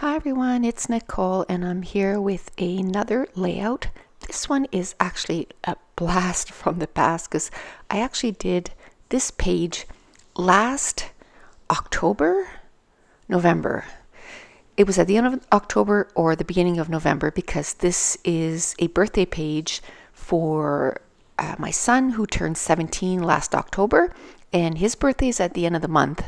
Hi everyone, it's Nicole and I'm here with another layout. This one is actually a blast from the past because I actually did this page last November. It was at the end of October or the beginning of November because this is a birthday page for my son who turned 17 last October, and his birthday is at the end of the month.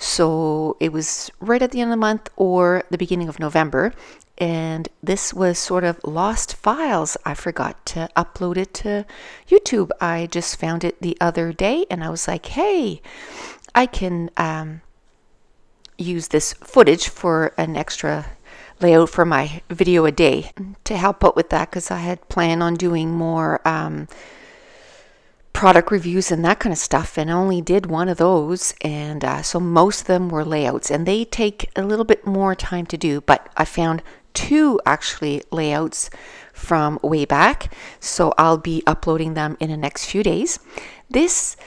So it was right at the end of the month or the beginning of November. And this was sort of lost files. I forgot to upload it to YouTube. I just found it the other day and I was like, hey, I can use this footage for an extra layout for my video a day to help out with that, because I had planned on doing more product reviews and that kind of stuff, and I only did one of those, and so most of them were layouts and they take a little bit more time to do, but I found two actually layouts from way back, so I'll be uploading them in the next few days. This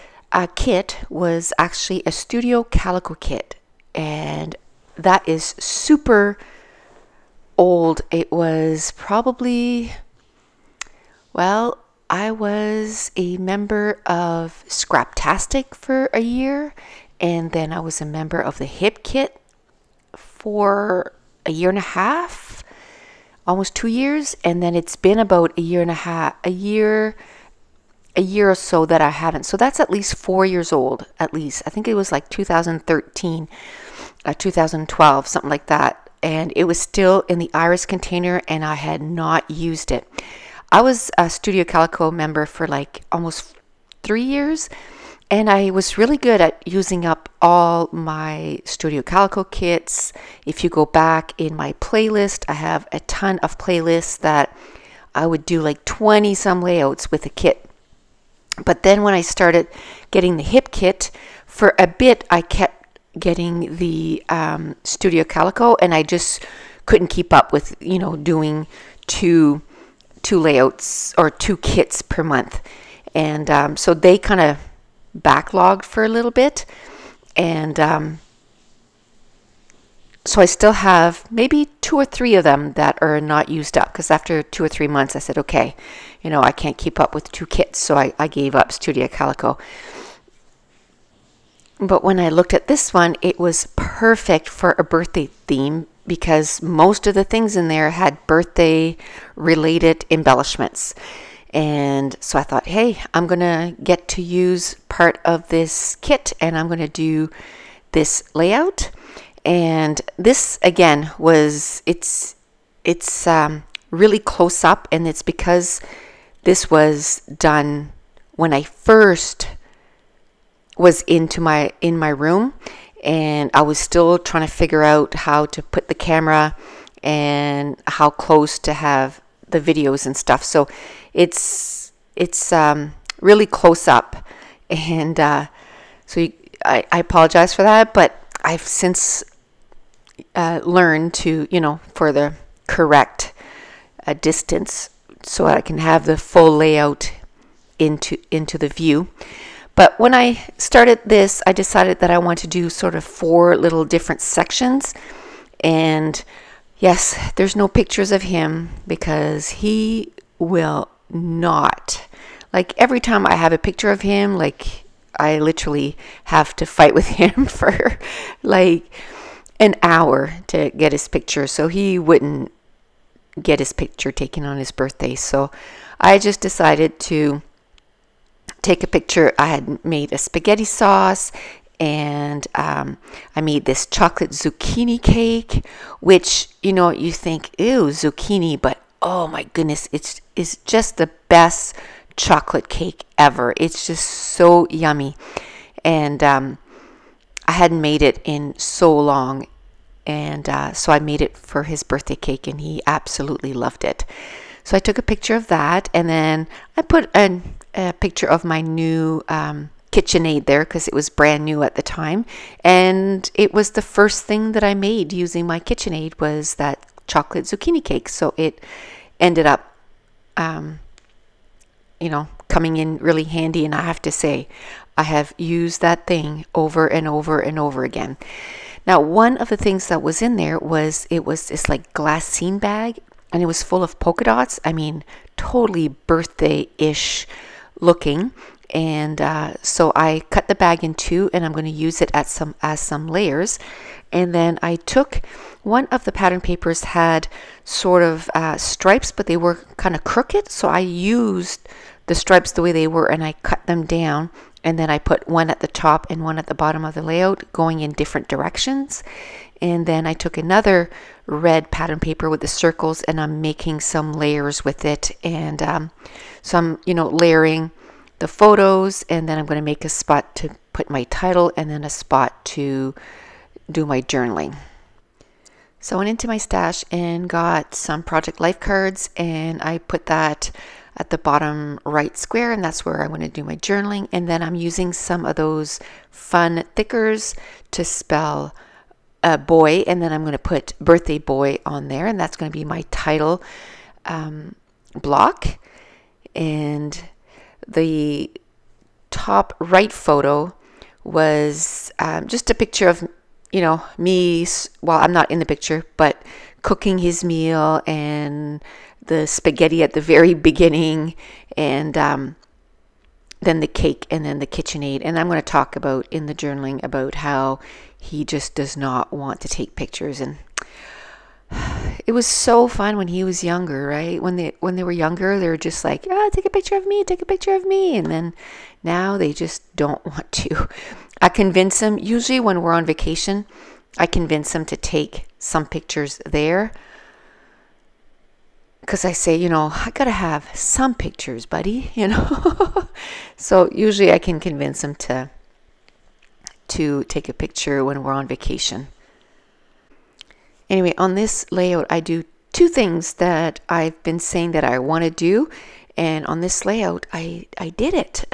kit was actually a Studio Calico kit, and that is super old. It was probably, well, I was a member of Scraptastic for a year, and then I was a member of the Hip Kit for a year and a half, almost 2 years, and then it's been about a year or so that I haven't. So that's at least 4 years old, at least. I think it was like 2013, 2012, something like that, and it was still in the Iris container and I had not used it. I was a Studio Calico member for like almost 3 years, and I was really good at using up all my Studio Calico kits. If you go back in my playlist, I have a ton of playlists that I would do like 20 some layouts with a kit. But then when I started getting the Hip Kit, for a bit I kept getting the Studio Calico, and I just couldn't keep up with, doing two layouts or two kits per month, and so they kind of backlogged for a little bit, and so I still have maybe 2 or 3 of them that are not used up, because after 2 or 3 months I said, okay, I can't keep up with 2 kits, so I gave up Studio Calico. But when I looked at this one, it was perfect for a birthday theme, because most of the things in there had birthday related embellishments. And so I thought, hey, I'm gonna get to use part of this kit and I'm gonna do this layout. And this again it's really close up, and it's because this was done when I first was in my room, and I was still trying to figure out how to put the camera and how close to have the videos and stuff. So it's really close up, and so I apologize for that, but I've since learned to, for the correct distance, so I can have the full layout into the view. But when I started this, I decided that I want to do sort of 4 little different sections. And yes, there's no pictures of him because he will not. Like every time I have a picture of him, like I literally have to fight with him for like an hour to get his picture. So he wouldn't get his picture taken on his birthday. So I just decided to take a picture. I had made a spaghetti sauce, and I made this chocolate zucchini cake, which, you think, ew, zucchini, but oh my goodness, it's just the best chocolate cake ever. It's just so yummy. And I hadn't made it in so long, and so I made it for his birthday cake, and he absolutely loved it. So I took a picture of that, and then I put a picture of my new KitchenAid there because it was brand new at the time, and it was the first thing that I made using my KitchenAid was that chocolate zucchini cake. So it ended up coming in really handy, and I have to say I have used that thing over and over and over again. Now, one of the things that was in there was, it was this like glassine bag, and it was full of polka dots. I mean, totally birthday-ish looking. And so I cut the bag in two, and I'm going to use it as some layers. And then I took one of the pattern papers, had sort of stripes, but they were kind of crooked. So I used the stripes the way they were, and I cut them down. And then I put one at the top and one at the bottom of the layout, going in different directions. And then I took another red pattern paper with the circles, and I'm making some layers with it. And so I'm, layering the photos, and then I'm going to make a spot to put my title, and then a spot to do my journaling. So I went into my stash and got some Project Life cards, and I put that at the bottom right square, and that's where I want to do my journaling. And then I'm using some of those fun thickers to spell boy, and then I'm going to put birthday boy on there, and that's going to be my title block. And the top right photo was just a picture of me, well, I'm not in the picture, but cooking his meal, and the spaghetti at the very beginning, and then the cake, and then the KitchenAid. And I'm going to talk about in the journaling about how he just does not want to take pictures. And it was so fun when he was younger, right? When they were younger, they were just like, take a picture of me, take a picture of me. And then now they just don't want to. I convince him, usually when we're on vacation, I convince him to take some pictures there. Because I say, I got to have some pictures, buddy, So usually I can convince him to take a picture when we're on vacation. Anyway, on this layout, I do two things that I've been saying that I want to do. And on this layout, I did it.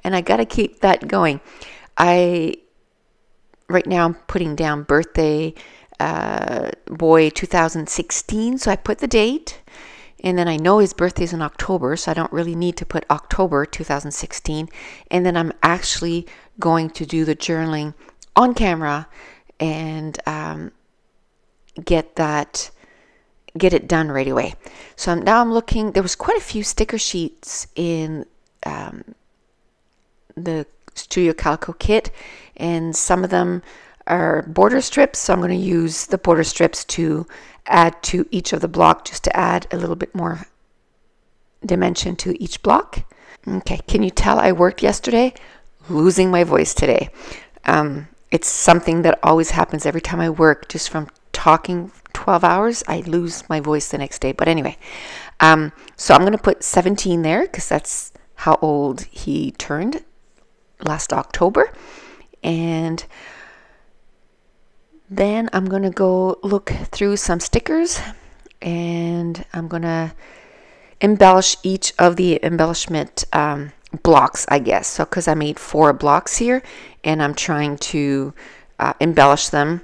And I got to keep that going. Right now I'm putting down birthday boy 2016. So I put the date. And then I know his birthday is in October, so I don't really need to put October 2016. And then I'm actually going to do the journaling on camera and get it done right away. So now I'm looking. There was quite a few sticker sheets in the Studio Calico kit, and some of them are border strips. So I'm going to use the border strips to add to each of the block, just to add a little bit more dimension to each block. Okay, can you tell I worked yesterday? Losing my voice today. It's something that always happens every time I work. Just from talking 12 hours, I lose my voice the next day. But anyway, so I'm going to put 17 there because that's how old he turned last October. And then I'm going to go look through some stickers, and I'm going to embellish each of the embellishment blocks, I guess. So because I made 4 blocks here, and I'm trying to embellish them.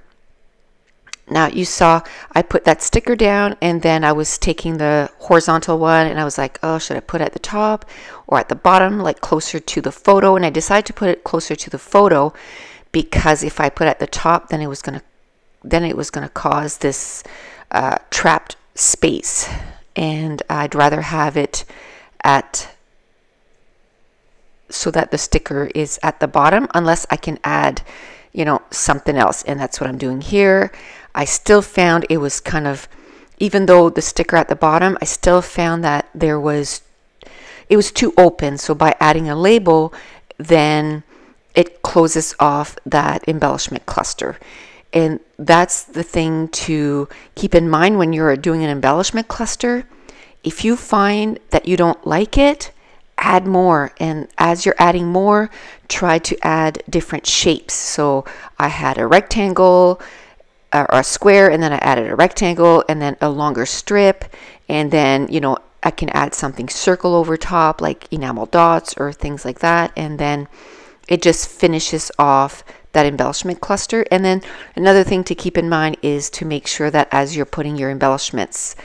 Now you saw I put that sticker down, and then I was taking the horizontal one, and I was like, oh, should I put it at the top or at the bottom, like closer to the photo? And I decided to put it closer to the photo, because if I put it at the top, then it was going to cause this trapped space, and I'd rather have it so that the sticker is at the bottom, unless I can add something else. And that's what I'm doing here. I still found it was kind of, even though the sticker at the bottom, I still found that it was too open. So by adding a label, then it closes off that embellishment cluster. And that's the thing to keep in mind when you're doing an embellishment cluster. If you find that you don't like it, add more. And as you're adding more, try to add different shapes. So I had a rectangle or a square, and then I added a rectangle, and then a longer strip, and then I can add something circle over top, like enamel dots or things like that, and then it just finishes off that embellishment cluster. And then another thing to keep in mind is to make sure that as you're putting your embellishments,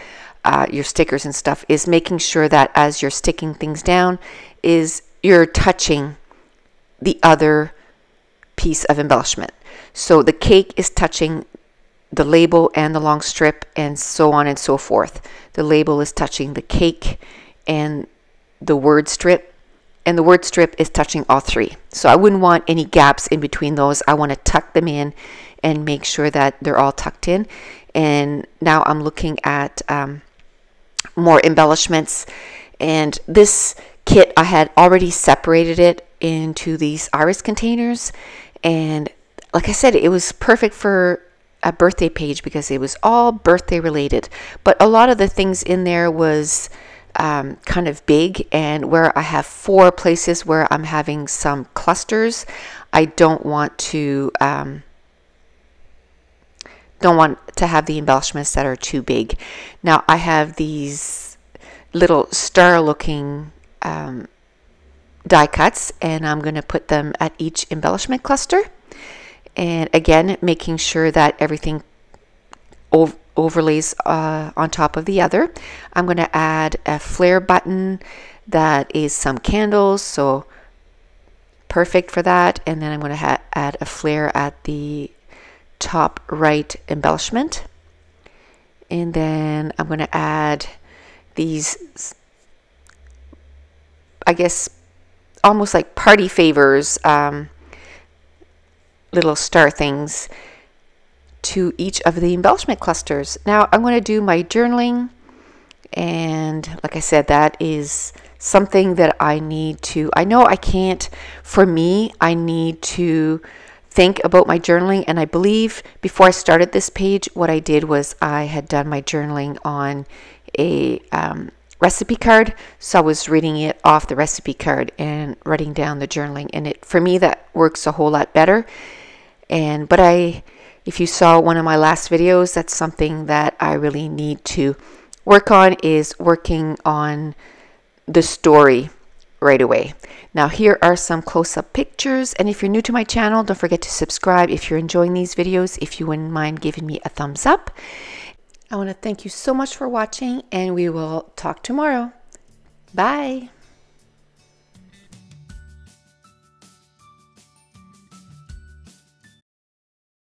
your stickers and stuff, is making sure that as you're sticking things down, is you're touching the other piece of embellishment. So the cake is touching the label and the long strip, and so on and so forth. The label is touching the cake and the word strip, and the word strip is touching all three. So I wouldn't want any gaps in between those. I want to tuck them in and make sure that they're all tucked in. And now I'm looking at more embellishments, and this kit, I had already separated it into these iris containers, and like I said, it was perfect for a birthday page because it was all birthday related, but a lot of the things in there was kind of big, and where I have 4 places where I'm having some clusters, I don't want to have the embellishments that are too big. Now I have these little star looking die cuts, and I'm going to put them at each embellishment cluster, and again making sure that everything overlays on top of the other. I'm going to add a flare button that is some candles, so perfect for that. And then I'm going to add a flare at the top right embellishment, and then I'm going to add these, I guess almost like party favors, little star things to each of the embellishment clusters. Now I'm going to do my journaling, and like I said, that is something that I need to, I know I can't, for me, I need to think about my journaling. And I believe before I started this page, what I did was I had done my journaling on a recipe card, so I was reading it off the recipe card and writing down the journaling, and it, for me, that works a whole lot better. And but if you saw one of my last videos, that's something that I really need to work on, is working on the story right away. Now here are some close-up pictures, and if you're new to my channel, don't forget to subscribe if you're enjoying these videos. If you wouldn't mind giving me a thumbs up. I want to thank you so much for watching, and we will talk tomorrow. Bye.